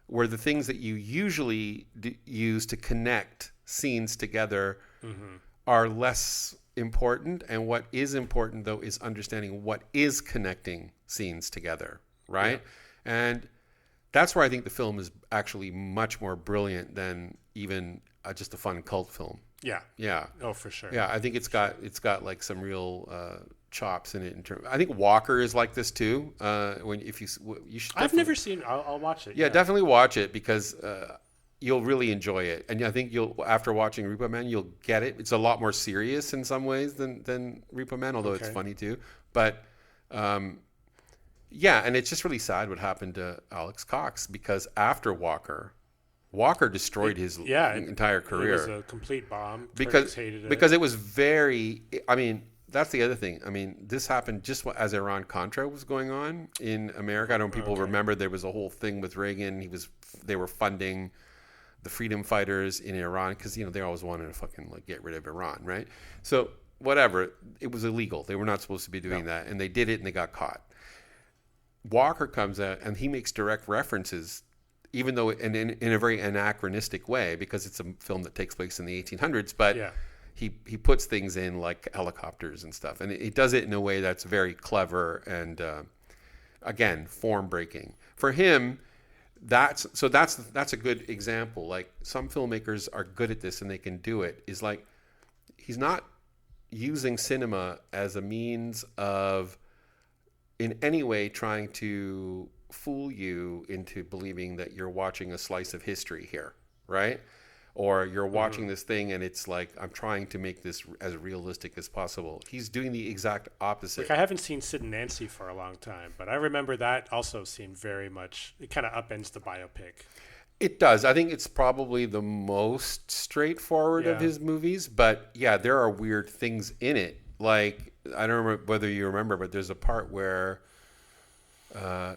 that you usually use to connect scenes together are less important, and what is important though is understanding what is connecting scenes together, right? And that's where I think the film is actually much more brilliant than even just a fun cult film. Yeah. Oh, for sure. Yeah, I think it's got like some real chops in it. I think Walker is like this too. You should. I've never seen. I'll watch it. Yeah, definitely watch it because you'll really enjoy it, and I think after watching Repo Man, you'll get it. It's a lot more serious in some ways than Repo Man, although it's funny too. But yeah, and it's just really sad what happened to Alex Cox, because after Walker destroyed his entire career. It was a complete bomb. Because hated it. Because it was very. I mean, that's the other thing. I mean, this happened just as Iran-Contra was going on in America. I don't know if people remember there was a whole thing with Reagan. They were funding the freedom fighters in Iran because, you know, they always wanted to fucking like get rid of Iran, right? So whatever, it was illegal. They were not supposed to be doing that, and they did it, and they got caught. Walker comes out and he makes direct references, even though in a very anachronistic way, because it's a film that takes place in the 1800s, but he puts things in like helicopters and stuff, and he does it in a way that's very clever and again, form breaking for him. That's a good example. Like, some filmmakers are good at this and they can do it. Is like, he's not using cinema as a means of in any way trying to fool you into believing that you're watching a slice of history here, right? Or you're watching this thing and it's like, I'm trying to make this as realistic as possible. He's doing the exact opposite. Like, I haven't seen Sid and Nancy for a long time, but I remember that also seemed very much, it kind of upends the biopic. It does. I think it's probably the most straightforward of his movies, but yeah, there are weird things in it. Like, I don't remember whether you remember, but there's a part where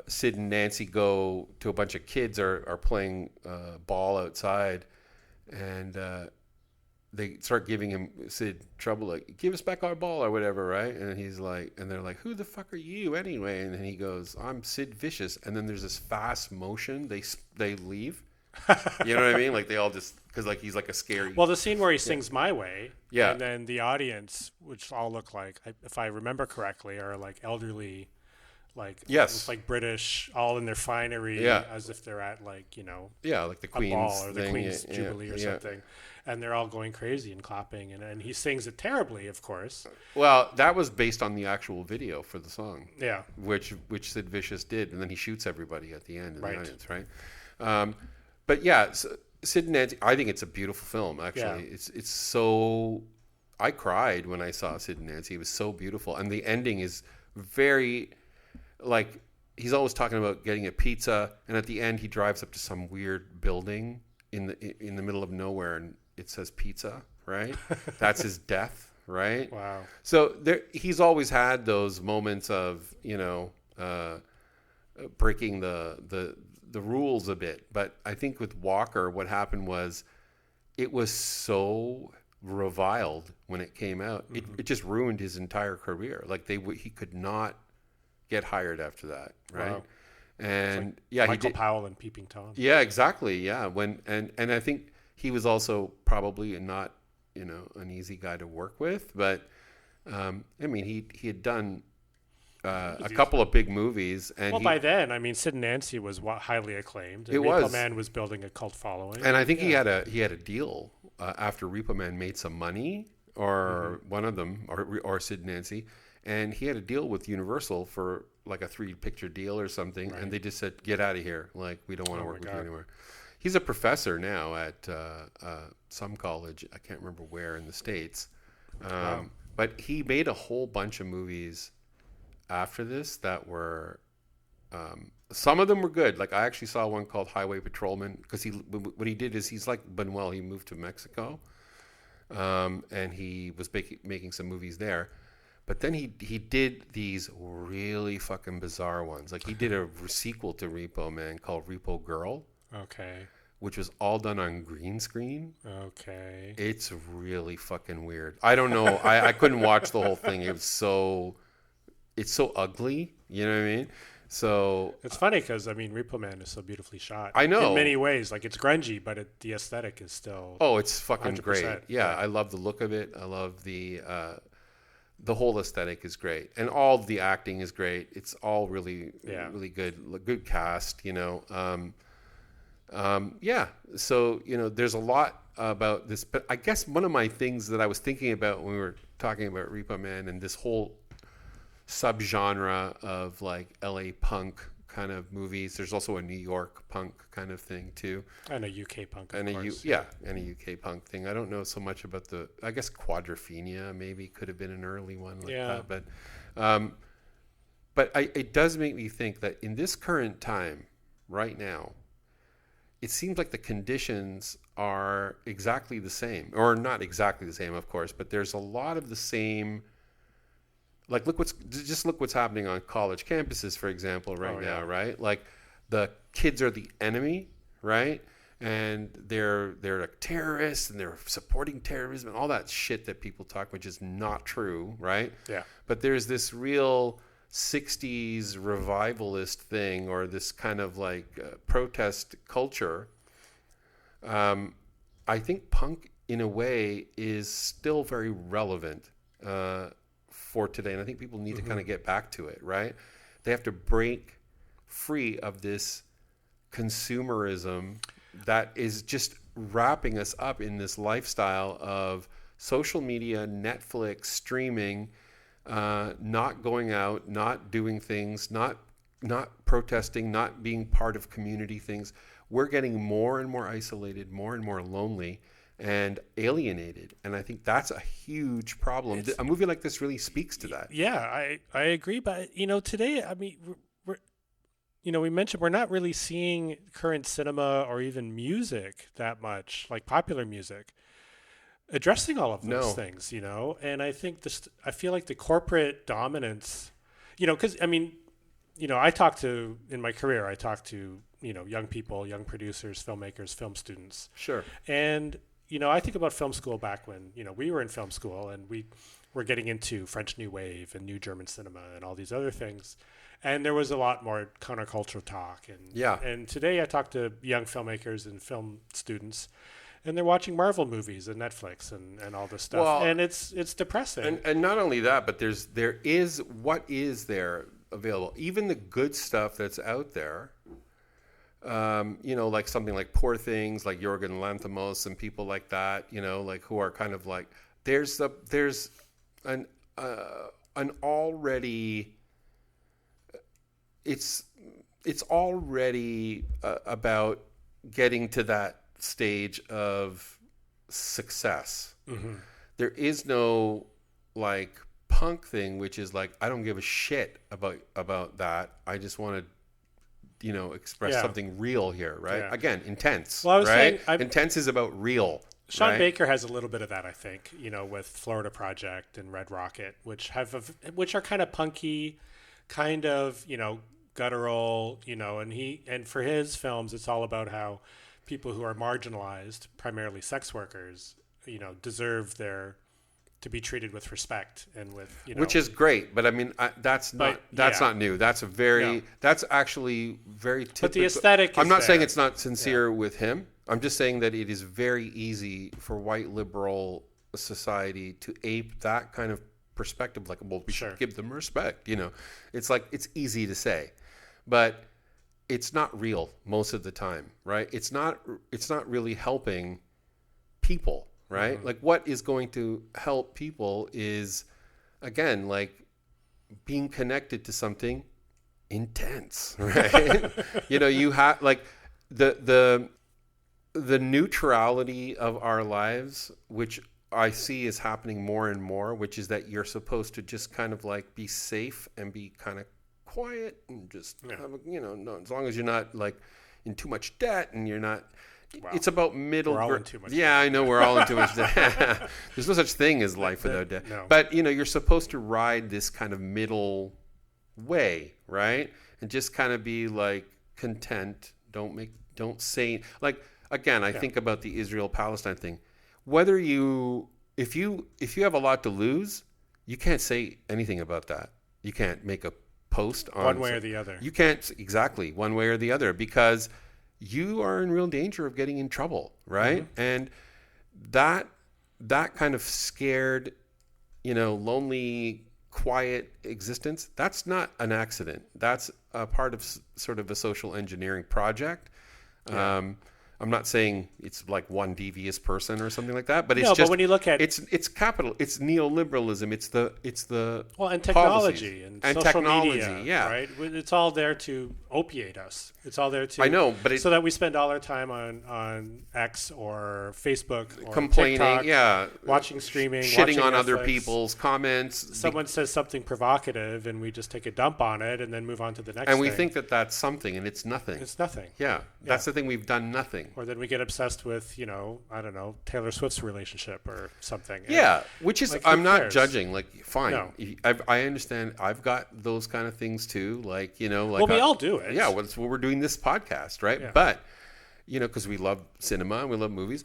Sid and Nancy go to a bunch of kids are playing ball outside, and they start giving him Sid trouble, like, give us back our ball or whatever, right? And he's like, and they're like, who the fuck are you anyway? And then he goes, I'm Sid Vicious. And then there's this fast motion. They leave. You know what I mean? Like, they all just, because like he's like a scary. Well, the scene where he sings My Way, yeah, and then the audience, which all look like, if I remember correctly, are like elderly, like, yes, it's like British, all in their finery, as if they're at, like, you know, like the Queen's ball or the thing, Queen's Jubilee or something, and they're all going crazy and clapping, and he sings it terribly, of course. Well, that was based on the actual video for the song, which Sid Vicious did, and then he shoots everybody at the end in the audience, right? But yeah, so Sid and Nancy, I think it's a beautiful film. Actually, it's so. I cried when I saw Sid and Nancy. It was so beautiful, and the ending is very, like, he's always talking about getting a pizza, and at the end he drives up to some weird building in the middle of nowhere, and it says pizza, right? That's his death, right? Wow. So he's always had those moments of, breaking the rules a bit. But I think with Walker, what happened was it was so reviled when it came out. It just ruined his entire career. Like, he could not get hired after that, right? Wow. And like Michael Powell and Peeping Tom. Yeah, exactly. Yeah, and I think he was also probably not, an easy guy to work with, but I mean, he had done a couple of big movies, and by then, I mean, Sid and Nancy was highly acclaimed. And Repo Man was building a cult following, and I think he had a deal after Repo Man made some money, or one of them, or Sid and Nancy, and he had a deal with Universal for like a 3-picture deal or something, and they just said, "Get out of here! Like, we don't want to work with you anymore." He's a professor now at some college. I can't remember where in the States, but he made a whole bunch of movies after this that were some of them were good. Like, I actually saw one called Highway Patrolman, because what he did is, he's like Manuel. He moved to Mexico, and he was making some movies there. But then he did these really fucking bizarre ones. Like, he did a sequel to Repo Man called Repo Girl. Okay. Which was all done on green screen. Okay. It's really fucking weird. I don't know. I couldn't watch the whole thing. It's so ugly. You know what I mean? So it's funny because, I mean, Repo Man is so beautifully shot. I know. In many ways. Like, it's grungy, but the aesthetic is still. Oh, it's fucking 100%. Great. Yeah, I love the look of it. I love the whole aesthetic is great, and all of the acting is great. It's all really good. Good cast. So, there's a lot about this, but I guess one of my things that I was thinking about when we were talking about Repo Man and this whole subgenre of, like, LA punk kind of movies, there's also a New York punk kind of thing too. And a UK punk, and a UK punk thing. I don't know so much about I guess Quadrophenia maybe could have been an early one like that. But it does make me think that in this current time, right now, it seems like the conditions are exactly the same, or not exactly the same, of course, but there's a lot of the same. Like, look what's happening on college campuses, for example, now, right? Like, the kids are the enemy, right? And they're like terrorists, and they're supporting terrorism and all that shit that people talk, which is not true, right? Yeah. But there's this real 60s revivalist thing, or this kind of like protest culture. I think punk, in a way, is still very relevant for today, and I think people need to kind of get back to it, right? They have to break free of this consumerism that is just wrapping us up in this lifestyle of social media, Netflix, streaming, not going out, not doing things, not not protesting, not being part of community things. We're getting more and more isolated, more and more lonely and alienated. And I think that's a huge problem. A movie like this really speaks to that. Yeah, I agree. But, today, I mean, we mentioned we're not really seeing current cinema or even music that much, like popular music, addressing all of those things, And I think I feel like the corporate dominance, because, in my career, I talk to, young people, young producers, filmmakers, film students. Sure. And, I think about film school back when, we were in film school and we were getting into French New Wave and New German cinema and all these other things. And there was a lot more countercultural talk. And today I talk to young filmmakers and film students, and they're watching Marvel movies and Netflix and all this stuff. Well, and it's depressing. And not only that, but there is what is there available. Even the good stuff that's out there, like something like Poor Things, like Jorgen Lanthimos and people like that, like who are kind of like, there's an already, it's already about getting to that stage of success. Mm-hmm. There is no like punk thing, which is like, I don't give a shit about that. I just want to, express something real here, right? Yeah. Again, intense. Well, I was right? saying, intense is about real. Sean right? Baker has a little bit of that, I think, with Florida Project and Red Rocket, which are kind of punky, kind of, guttural, and for his films, it's all about how people who are marginalized, primarily sex workers, deserve to be treated with respect and with, which is great. But I mean, that's not new. That's that's actually very typical. But the aesthetic I'm not saying it's not sincere with him. I'm just saying that it is very easy for white liberal society to ape that kind of perspective. Like, well, we should give them respect. It's like, it's easy to say, but it's not real most of the time, right? It's not really helping people, right? Mm-hmm. Like, what is going to help people is, again, like being connected to something intense, right? You have like the neutrality of our lives, which I see is happening more and more, which is that you're supposed to just kind of like be safe and be kind of quiet and just have as long as you're not like in too much debt and you're not. Wow. It's about middle. We're all in too much. Yeah, debt. I know we're all in too much debt. There's no such thing as life without debt. No. But you're supposed to ride this kind of middle way, right? And just kind of be like content. Don't say like. Again, I think about the Israel-Palestine thing. Whether if you have a lot to lose, you can't say anything about that. You can't make a post on one way or the other. You can't exactly one way or the other because you are in real danger of getting in trouble, right? Mm-hmm. And that kind of scared, lonely, quiet existence, that's not an accident. That's a part of sort of a social engineering project. Yeah. I'm not saying it's like one devious person or something like that, but it's just. But when you look at it's capital, it's neoliberalism, it's the and technology and social technology, media, right? It's all there to opiate us. It's all there to. I know, but so that we spend all our time on X or Facebook, or complaining, TikTok, watching streaming, shitting watching on Netflix. other people's comments. Someone says something provocative, and we just take a dump on it, and then move on to the next. And we think that that's something, and it's nothing. It's nothing. Yeah, that's the thing. We've done nothing. Or then we get obsessed with, I don't know, Taylor Swift's relationship or something. Yeah, which is, like, I'm not judging. Like, fine. No. I understand. I've got those kind of things too. Like, like. Well, we all do it. Yeah, that's what we're doing this podcast, right? Yeah. But, because we love cinema and we love movies.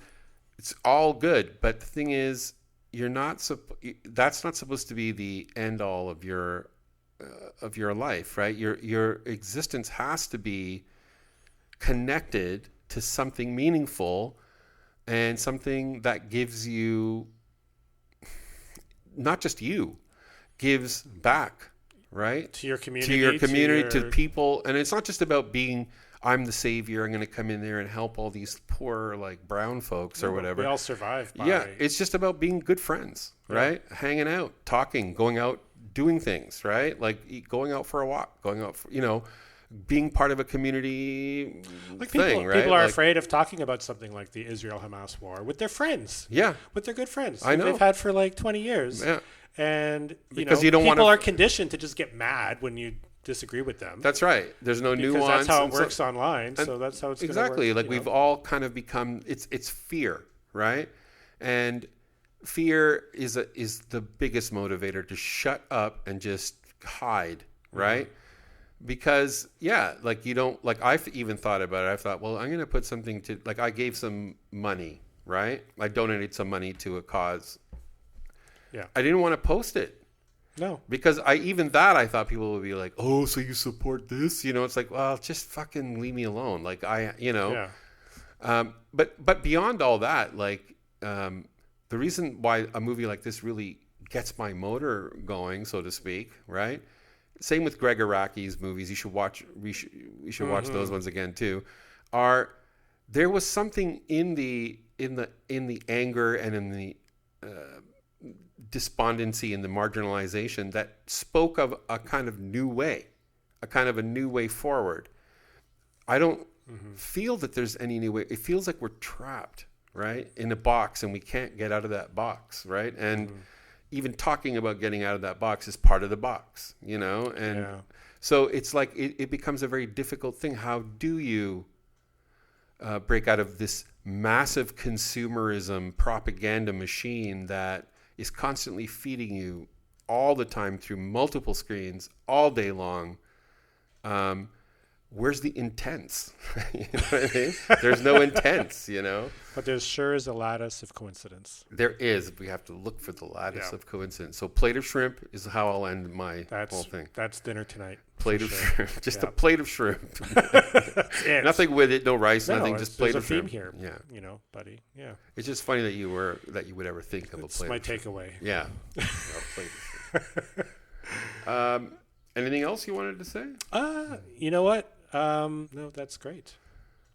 It's all good. But the thing is, that's not supposed to be the end all of your life, right? Your existence has to be connected to something meaningful and something that gives you, not just you, gives back, right? To your community. To people. And it's not just about being, I'm the savior, I'm going to come in there and help all these poor like brown folks or whatever. We all survive by... Yeah, it's just about being good friends, right? Hanging out, talking, going out, doing things, right? Like going out for a walk, going out for, being part of a community Like thing, right? People are Like, afraid of talking about something like the Israel-Hamas war with their friends. Yeah. With their good friends. I know. They've had for like 20 years. Yeah. And, Because you don't people wanna- are conditioned to just get mad when you disagree with them. That's right. There's no because nuance. that's how it and so- works online. So that's how it's going to work. Exactly. Like we've all kind of become, it's fear, right? And fear is the biggest motivator to shut up and just hide, right? Because like you don't, like I've even thought about it. I thought, well, I'm going to put something to, like I gave some money, right? I donated some money to a cause. Yeah. I didn't want to post it. No. Because I thought people would be like, oh, so you support this? It's like, well, just fucking leave me alone. Like Yeah. But beyond all that, like the reason why a movie like this really gets my motor going, so to speak, right? Same with Gregg Araki's movies. You should watch. We should watch those ones again too. There was something in the anger and in the despondency and the marginalization that spoke of a kind of new way, a new way forward. I don't feel that there's any new way. It feels like we're trapped, right, in a box and we can't get out of that box, right? And even talking about getting out of that box is part of the box, And so it's like it becomes a very difficult thing. How do you break out of this massive consumerism propaganda machine that is constantly feeding you all the time through multiple screens all day long? Where's the intense? You know what I mean? There's no intense, But there sure is a lattice of coincidence. There is. We have to look for the lattice of coincidence. So plate of shrimp is how I'll end my whole thing. That's dinner tonight. Plate of shrimp. Just a plate of shrimp. It. Nothing with it, no rice, nothing, just plate there's of a shrimp. theme here, Yeah. Buddy. Yeah. It's just funny that you would ever think of It's a plate my of shrimp. takeaway. Yeah. A plate of shrimp. Anything else you wanted to say? You know what? No, that's great.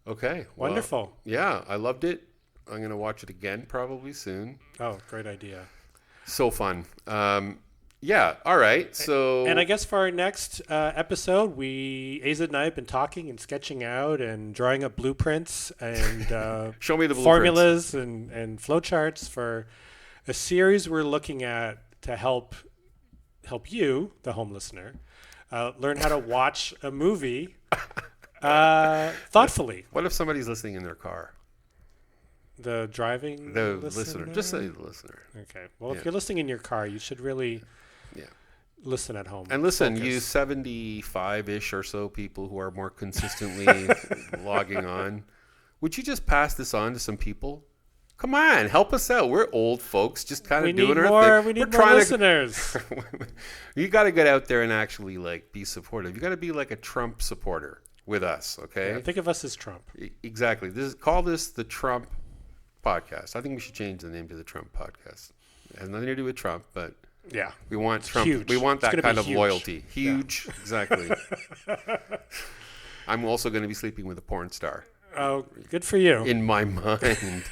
Okay. Well, Wonderful. Yeah, I loved it. I'm going to watch it again probably soon. Oh, great idea. So fun. Yeah. All right. So, And I guess for our next episode, Azed and I have been talking and sketching out and drawing up blueprints and show me the blueprints. formulas and flowcharts for a series we're looking at to help you, the home listener, learn how to watch a movie thoughtfully. What if somebody's listening in their car? The driving The listener. Just say the listener. Okay. Well, if you're listening in your car, you should really listen at home. And listen, Focus. you 75-ish or so people who are more consistently logging on, would you just pass this on to some people? Come on, help us out. We're old folks, just kind of doing our thing. We need more listeners. You got to get out there and actually be supportive. You got to be like a Trump supporter with us, okay? Yeah, think of us as Trump. Exactly. Call this the Trump podcast. I think we should change the name to the Trump podcast. It has nothing to do with Trump, but we want Trump. Huge. We want that kind of huge. loyalty. Huge, exactly. I'm also going to be sleeping with a porn star. Oh, good for you. In my mind.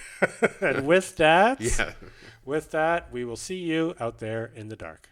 And with that, Yeah. we will see you out there in the dark.